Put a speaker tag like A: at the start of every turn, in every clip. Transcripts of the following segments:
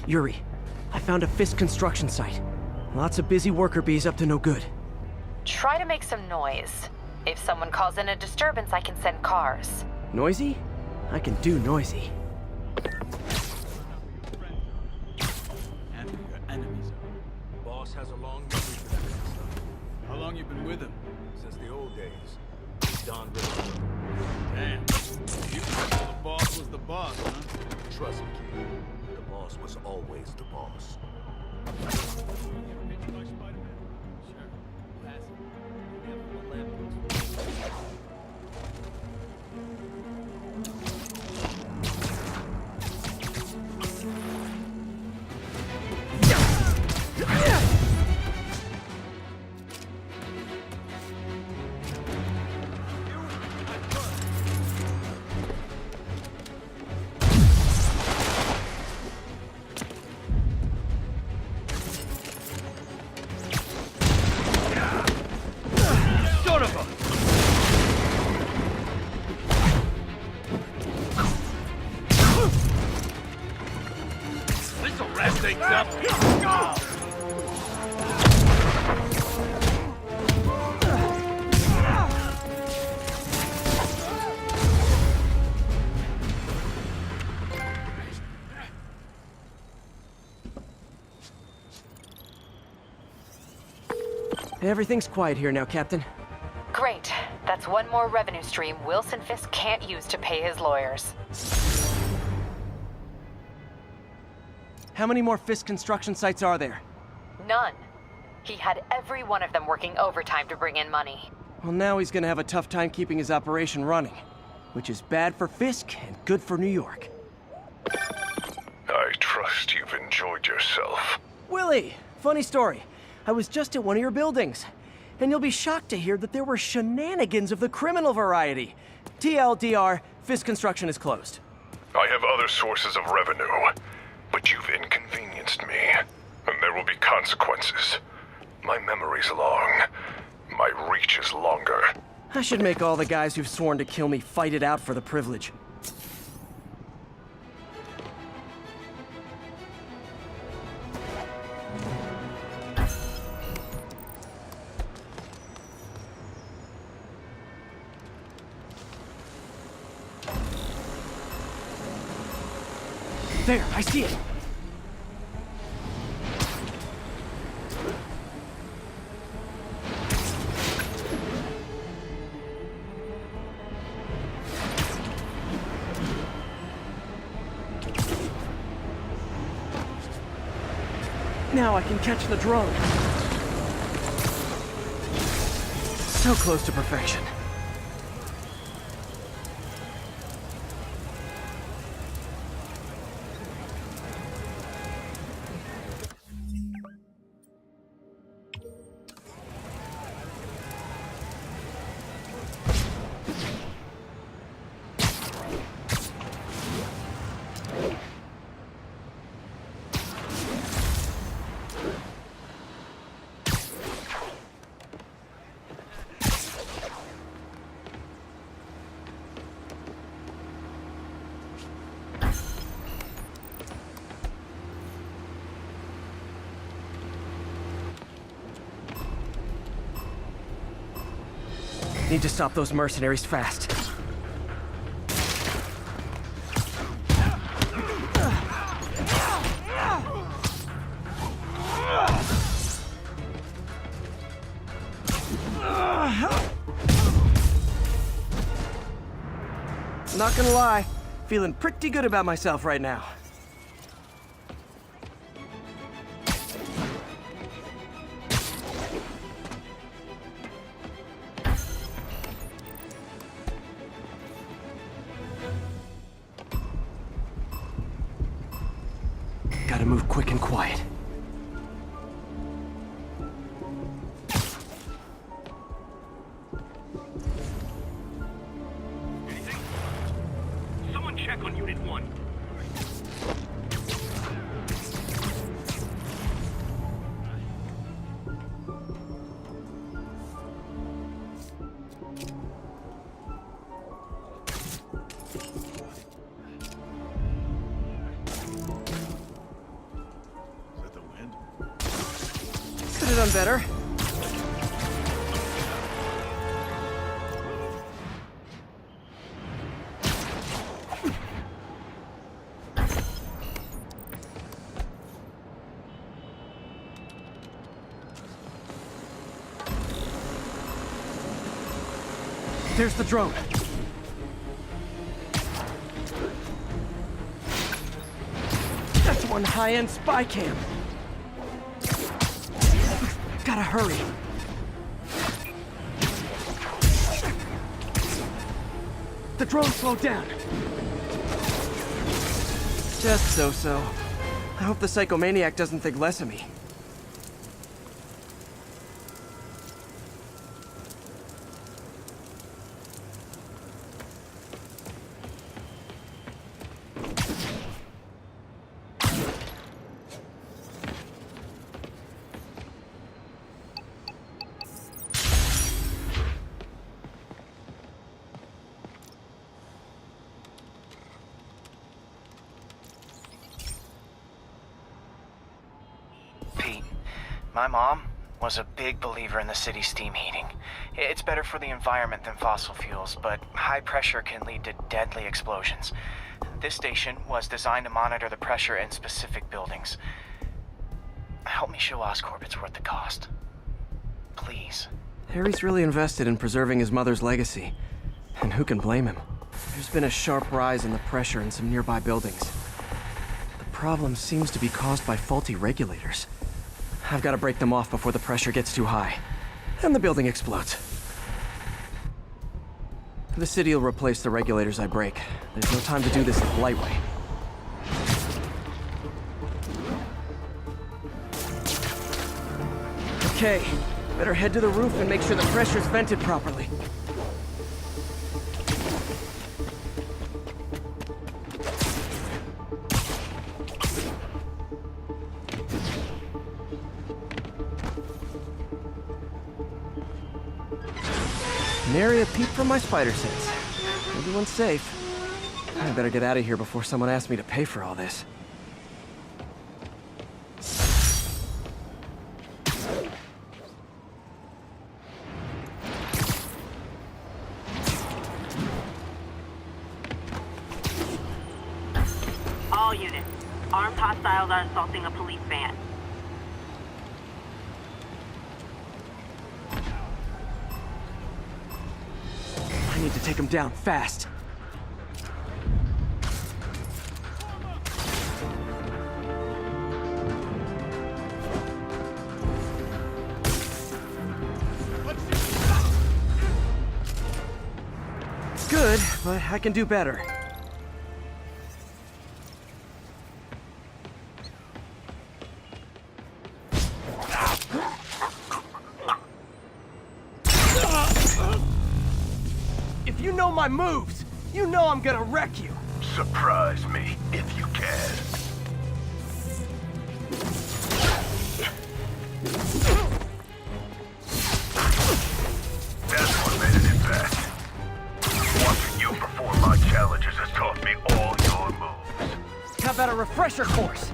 A: Yuri, I found a Fisk construction site. Lots of busy worker bees up to no good.
B: Try to make some noise. If someone calls in a disturbance, I can send cars.
A: Noisy? I can do noisy.
C: And your enemies.
D: Boss has a long memory for that kind of stuff.
C: How long you been with him?
D: Since the old days. Don Riddle.
C: Damn. You thought the boss was the boss, huh?
D: Trust me, kid. The boss was always the boss.
A: Everything's quiet here now, Captain.
B: Great. That's one more revenue stream Wilson Fisk can't use to pay his lawyers.
A: How many more Fisk construction sites are there?
B: None. He had every one of them working overtime to bring in money.
A: Well, now he's gonna have a tough time keeping his operation running, which is bad for Fisk and good for New York.
E: I trust you've enjoyed yourself.
A: Willie, funny story. I was just at one of your buildings, and you'll be shocked to hear that there were shenanigans of the criminal variety. TLDR, Fisk construction is closed.
E: I have other sources of revenue, but you've inconvenienced me, and there will be consequences. My memory's long. My reach is longer.
A: I should make all the guys who've sworn to kill me fight it out for the privilege. There, I see it! Now I can catch the drone. So close to perfection. Need to stop those mercenaries fast. Not gonna lie, feeling pretty good about myself right now. Gotta move quick and quiet.
E: Anything? Someone check on Unit 1.
A: done better. There's the drone. That's one high-end spy cam. Gotta hurry. The drone slowed down. Just so-so. I hope the psychomaniac doesn't think less of me.
F: My mom was a big believer in the city's steam heating. It's better for the environment than fossil fuels, but high pressure can lead to deadly explosions. This station was designed to monitor the pressure in specific buildings. Help me show Oscorp it's worth the cost. Please.
A: Harry's really invested in preserving his mother's legacy. And who can blame him? There's been a sharp rise in the pressure in some nearby buildings. The problem seems to be caused by faulty regulators. I've got to break them off before the pressure gets too high. And the building explodes. The city will replace the regulators I break. There's no time to do this the polite way. Okay, better head to the roof and make sure the pressure's vented properly. Nary a peep from my spider sense. Everyone's safe. I better get out of here before someone asks me to pay for all this.
G: All units. Armed hostiles are assaulting a police van.
A: I need to take him down fast. Good, but I can do better. If you know my moves, you know I'm gonna wreck you.
E: Surprise me if you can. That's what made an impact. Watching you perform my challenges has taught me all your moves.
A: How about a refresher course?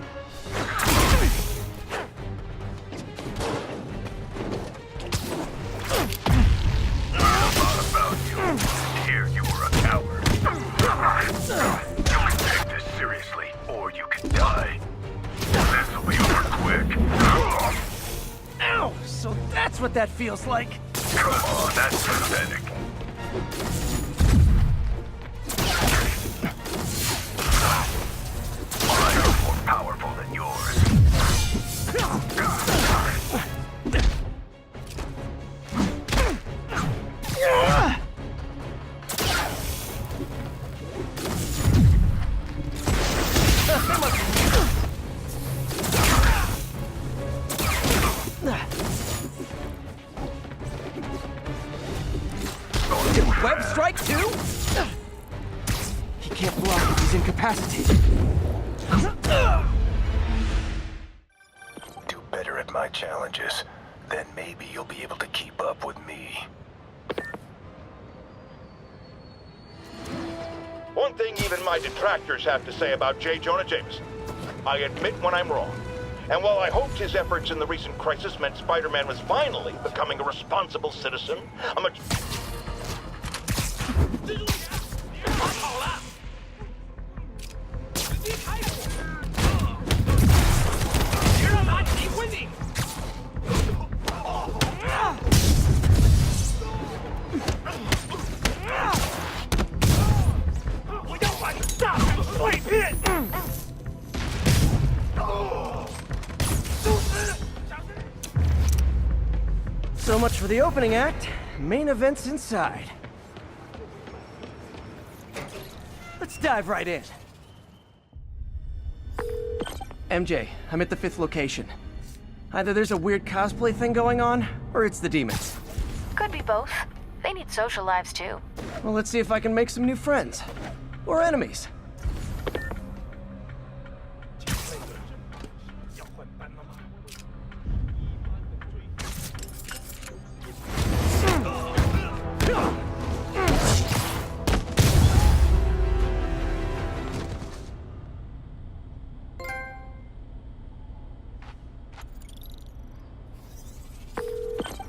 E: Here you were a coward. You can take this seriously, or you can die. This'll be over quick.
A: Ow! So that's what that feels like.
E: Come on, that's pathetic. Mine are more powerful than yours.
A: Web strike too? He can't block if he's incapacitated.
E: Do better at my challenges, then maybe you'll be able to keep up with me.
H: One thing even my detractors have to say about J. Jonah Jameson. I admit when I'm wrong. And while I hoped his efforts in the recent crisis meant Spider-Man was finally becoming a responsible citizen, a much...
A: So much for the opening act. Main event's inside. Let's dive right in. MJ, I'm at the 5th location. Either there's a weird cosplay thing going on, or it's the demons.
B: Could be both. They need social lives too.
A: Well, let's see if I can make some new friends. Or enemies.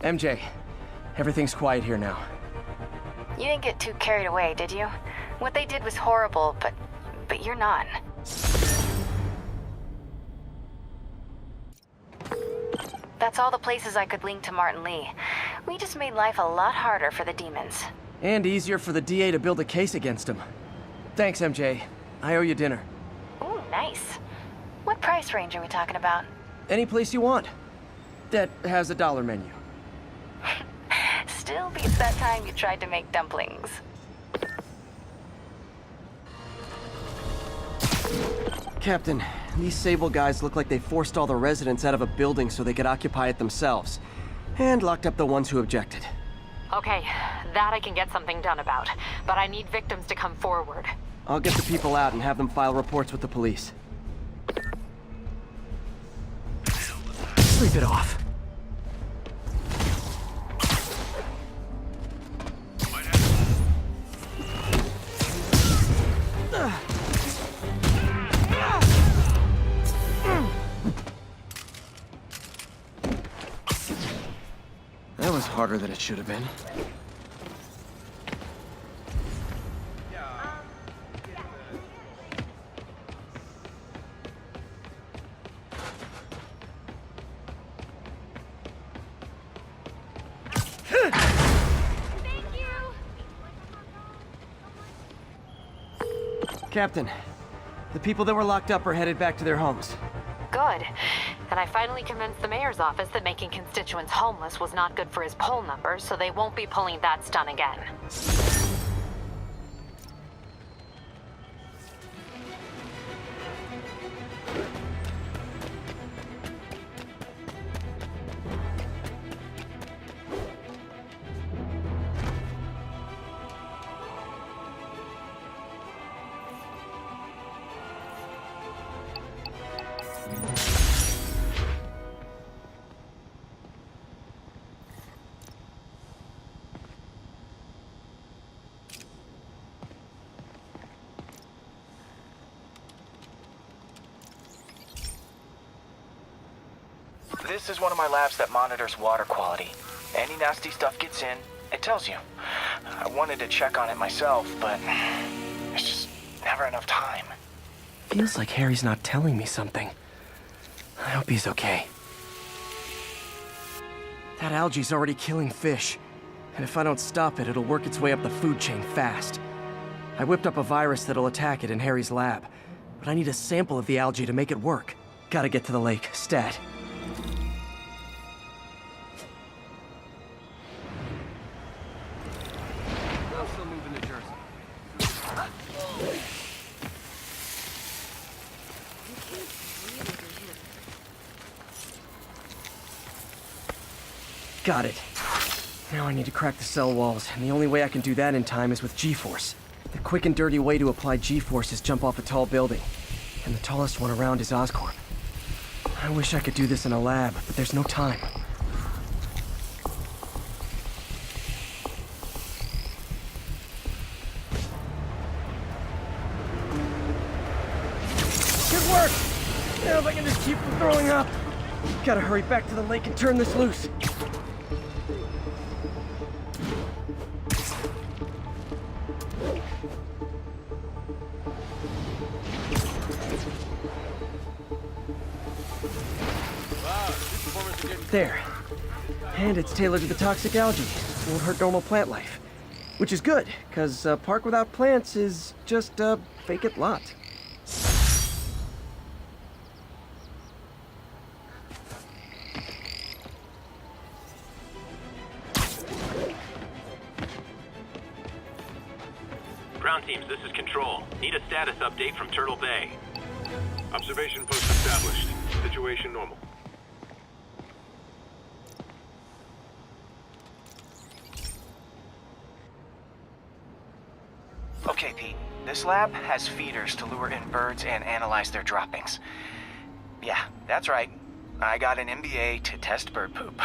A: MJ, everything's quiet here now.
B: You didn't get too carried away, did you? What they did was horrible, but you're not. That's all the places I could link to Martin Lee. We just made life a lot harder for the demons.
A: And easier for the DA to build a case against him. Thanks, MJ. I owe you dinner.
B: Ooh, nice. What price range are we talking about?
A: Any place you want. That has a $1 menu.
B: Still beats that time you tried to make dumplings.
A: Captain, these Sable guys look like they forced all the residents out of a building so they could occupy it themselves. And locked up the ones who objected.
I: Okay, that I can get something done about. But I need victims to come forward.
A: I'll get the people out and have them file reports with the police. Sleep it off. That was harder than it should have been. Captain, the people that were locked up are headed back to their homes.
I: Good. And I finally convinced the mayor's office that making constituents homeless was not good for his poll numbers, so they won't be pulling that stunt again.
F: This is one of my labs that monitors water quality. Any nasty stuff gets in, it tells you. I wanted to check on it myself, but there's just never enough time.
A: Feels like Harry's not telling me something. I hope he's okay. That algae's already killing fish. And if I don't stop it, it'll work its way up the food chain fast. I whipped up a virus that'll attack it in Harry's lab. But I need a sample of the algae to make it work. Gotta get to the lake, stat. Got it. Now I need to crack the cell walls, and the only way I can do that in time is with G-Force. The quick and dirty way to apply G-Force is jump off a tall building. And the tallest one around is Oscorp. I wish I could do this in a lab, but there's no time. Good work! Now if I can just keep from throwing up. Gotta hurry back to the lake and turn this loose. There. And it's tailored to the toxic algae. Won't hurt normal plant life. Which is good, because a park without plants is just a vacant lot.
J: Ground teams, this is Control. Need a status update from Turtle Bay. Observation post established. Situation normal.
F: Okay, Pete. This lab has feeders to lure in birds and analyze their droppings. Yeah, that's right. I got an MBA to test bird poop.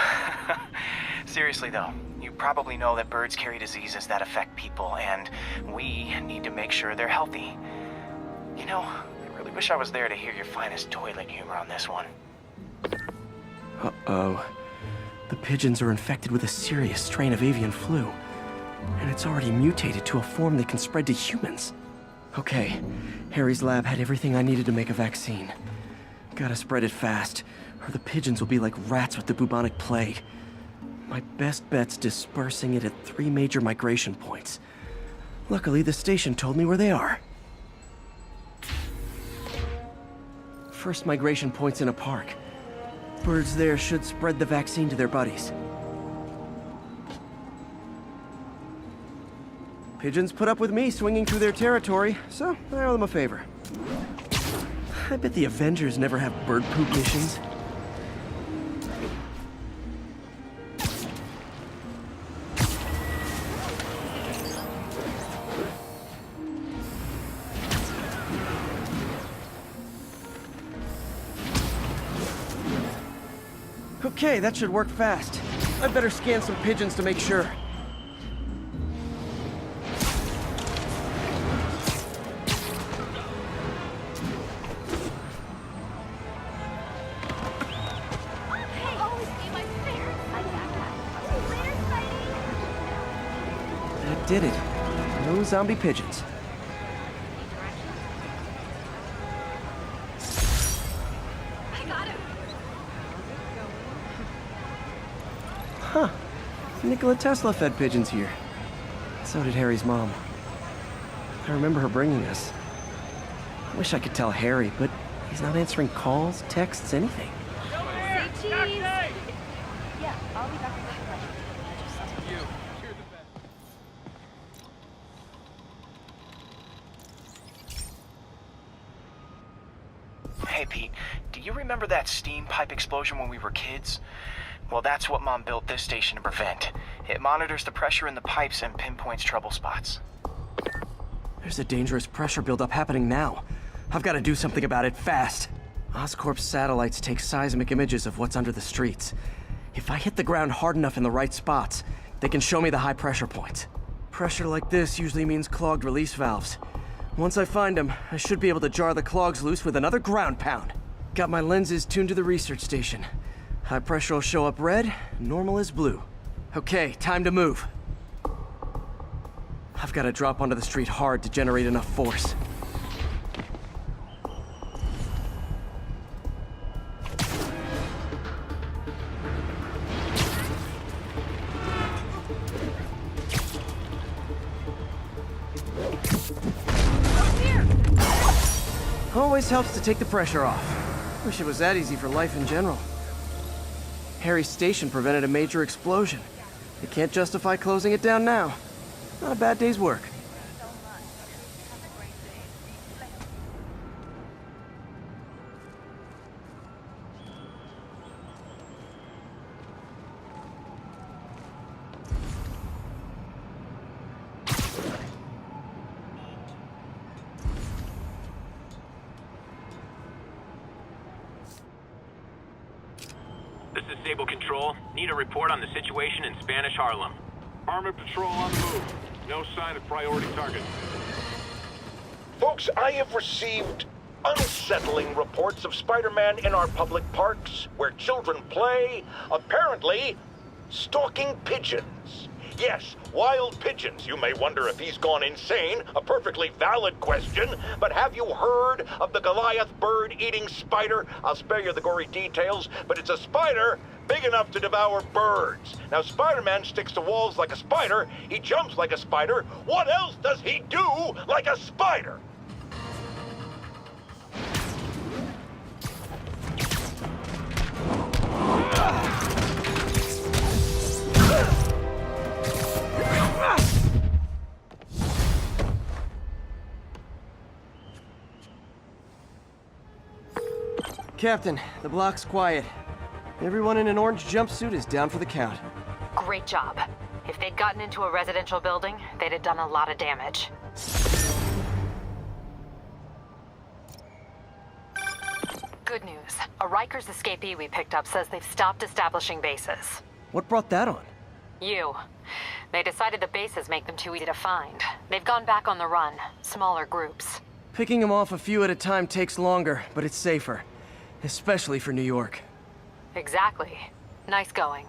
F: Seriously though, you probably know that birds carry diseases that affect people, and we need to make sure they're healthy. You know, I really wish I was there to hear your finest toilet humor on this one.
A: Uh-oh. The pigeons are infected with a serious strain of avian flu. And it's already mutated to a form that can spread to humans. Okay, Harry's lab had everything I needed to make a vaccine. Gotta spread it fast, or the pigeons will be like rats with the bubonic plague. My best bet's dispersing it at 3 major migration points. Luckily, the station told me where they are. First migration point's in a park. Birds there should spread the vaccine to their buddies. Pigeons put up with me swinging through their territory, so I owe them a favor. I bet the Avengers never have bird poop missions. Okay, that should work fast. I'd better scan some pigeons to make sure. That did it. No zombie pigeons. Huh. Nikola Tesla fed pigeons here. So did Harry's mom. I remember her bringing us. I wish I could tell Harry, but he's not answering calls, texts, anything.
C: Say cheese!
B: Yeah, I'll be back with
C: You. You're the best.
F: Hey, Pete, do you remember that steam pipe explosion when we were kids? Well, that's what Mom built this station to prevent. It monitors the pressure in the pipes and pinpoints trouble spots.
A: There's a dangerous pressure buildup happening now. I've got to do something about it fast. Oscorp's satellites take seismic images of what's under the streets. If I hit the ground hard enough in the right spots, they can show me the high pressure points. Pressure like this usually means clogged release valves. Once I find them, I should be able to jar the clogs loose with another ground pound. Got my lenses tuned to the research station. High pressure will show up red, normal is blue. Okay, time to move. I've got to drop onto the street hard to generate enough force. Always helps to take the pressure off. Wish it was that easy for life in general. Harry's station prevented a major explosion. They can't justify closing it down now. Not a bad day's work.
J: This is Sable Control. Need a report on the situation in Spanish Harlem.
C: Armored patrol on the move. No sign of priority target.
H: Folks, I have received unsettling reports of Spider-Man in our public parks, where children play, apparently stalking pigeons. Yes, wild pigeons. You may wonder if he's gone insane, a perfectly valid question, but have you heard of the Goliath bird-eating spider? I'll spare you the gory details, but it's a spider big enough to devour birds. Now, Spider-Man sticks to walls like a spider, he jumps like a spider. What else does he do like a spider?
A: Captain, the block's quiet. Everyone in an orange jumpsuit is down for the count.
I: Great job. If they'd gotten into a residential building, they'd have done a lot of damage. Good news. A Rikers escapee we picked up says they've stopped establishing bases.
A: What brought that on?
I: You. They decided the bases make them too easy to find. They've gone back on the run, smaller groups.
A: Picking them off a few at a time takes longer, but it's safer. Especially for New York.
I: Exactly. Nice going.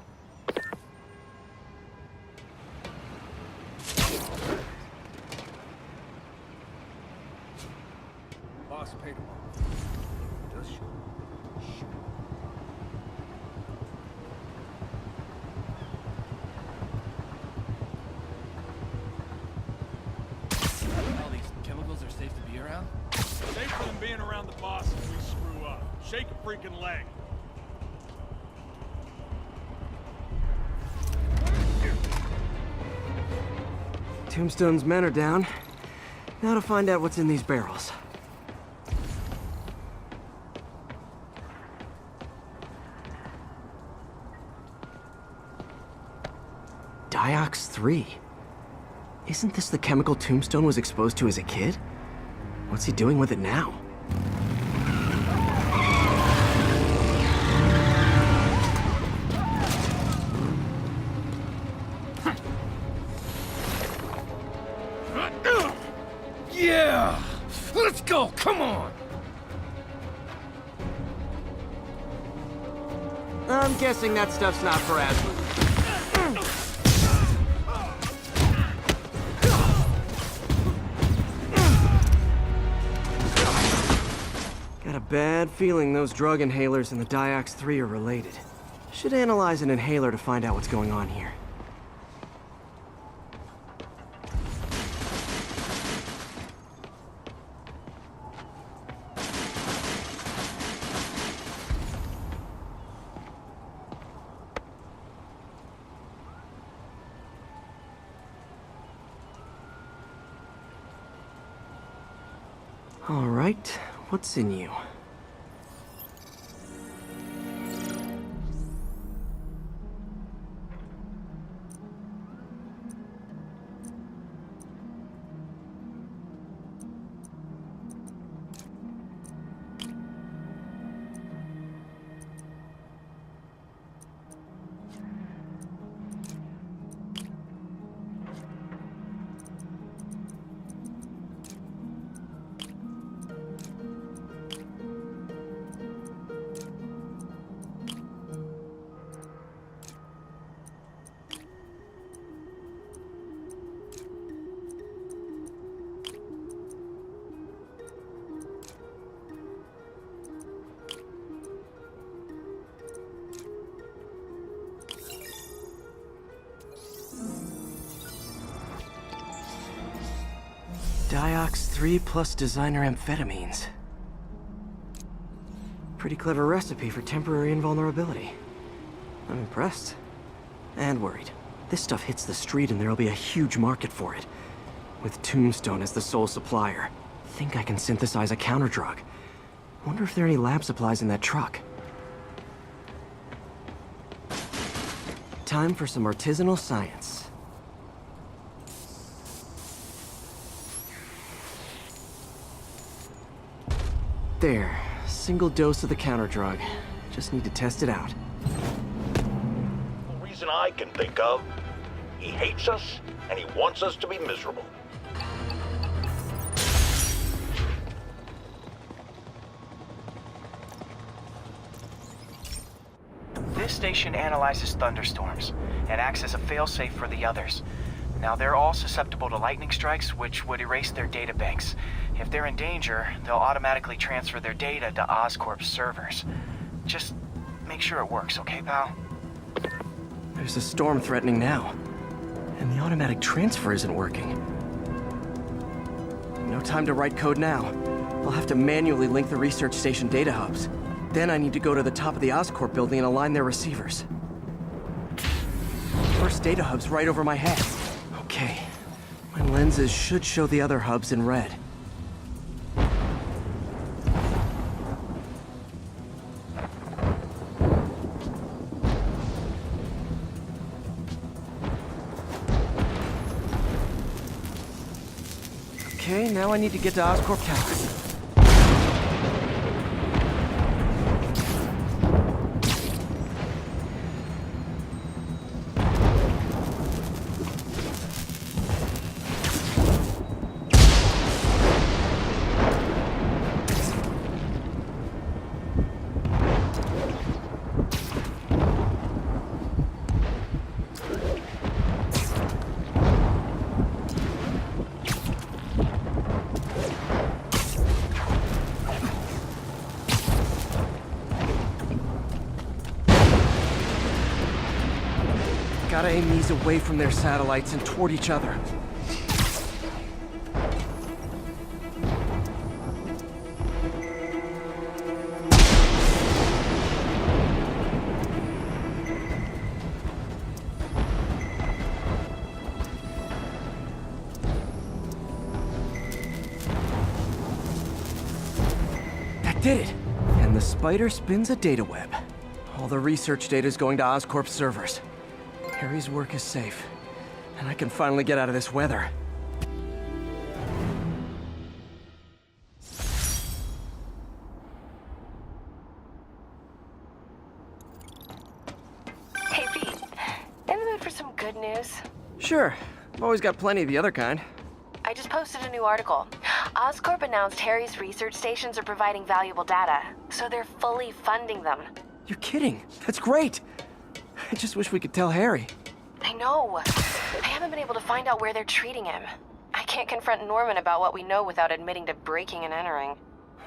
C: Boss paid him. Does she?
K: All these chemicals are safe to be around?
C: Safer than being around the boss if we screw up. Shake a freaking leg.
A: Tombstone's men are down. Now to find out what's in these barrels. Diox 3. Isn't this the chemical Tombstone was exposed to as a kid? What's he doing with it now?
K: Yeah! Let's go, come on!
A: I'm guessing that stuff's not for asthma. Got a bad feeling those drug inhalers and the Diox 3 are related. Should analyze an inhaler to find out what's going on here. All right, what's in you? Diox 3 plus designer amphetamines. Pretty clever recipe for temporary invulnerability. I'm impressed. And worried. This stuff hits the street and there'll be a huge market for it. With Tombstone as the sole supplier. Think I can synthesize a counter-drug. Wonder if there are any lab supplies in that truck. Time for some artisanal science. There. Single dose of the counter-drug. Just need to test it out.
H: The reason I can think of, he hates us and he wants us to be miserable.
F: This station analyzes thunderstorms and acts as a failsafe for the others. Now, they're all susceptible to lightning strikes, which would erase their databanks. If they're in danger, they'll automatically transfer their data to Oscorp's servers. Just make sure it works, okay, pal?
A: There's a storm threatening now, and the automatic transfer isn't working. No time to write code now. I'll have to manually link the research station data hubs. Then I need to go to the top of the Oscorp building and align their receivers. First data hub's right over my head. Okay, my lenses should show the other hubs in red. Okay, now I need to get to Oscorp Tower. Gotta aim these away from their satellites and toward each other. That did it! And the spider spins a data web. All the research data's going to Oscorp's servers. Harry's work is safe, and I can finally get out of this weather.
B: Hey, Pete. In the mood for some good news?
A: Sure. I've always got plenty of the other kind.
B: I just posted a new article. Oscorp announced Harry's research stations are providing valuable data, so they're fully funding them.
A: You're kidding. That's great. I just wish we could tell Harry.
B: I know. I haven't been able to find out where they're treating him. I can't confront Norman about what we know without admitting to breaking and entering.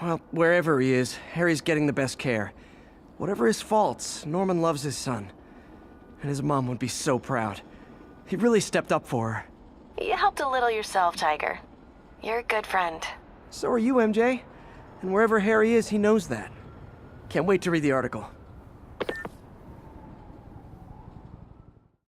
A: Well, wherever he is, Harry's getting the best care. Whatever his faults, Norman loves his son. And his mom would be so proud. He really stepped up for her.
B: You helped a little yourself, Tiger. You're a good friend.
A: So are you, MJ. And wherever Harry is, he knows that. Can't wait to read the article.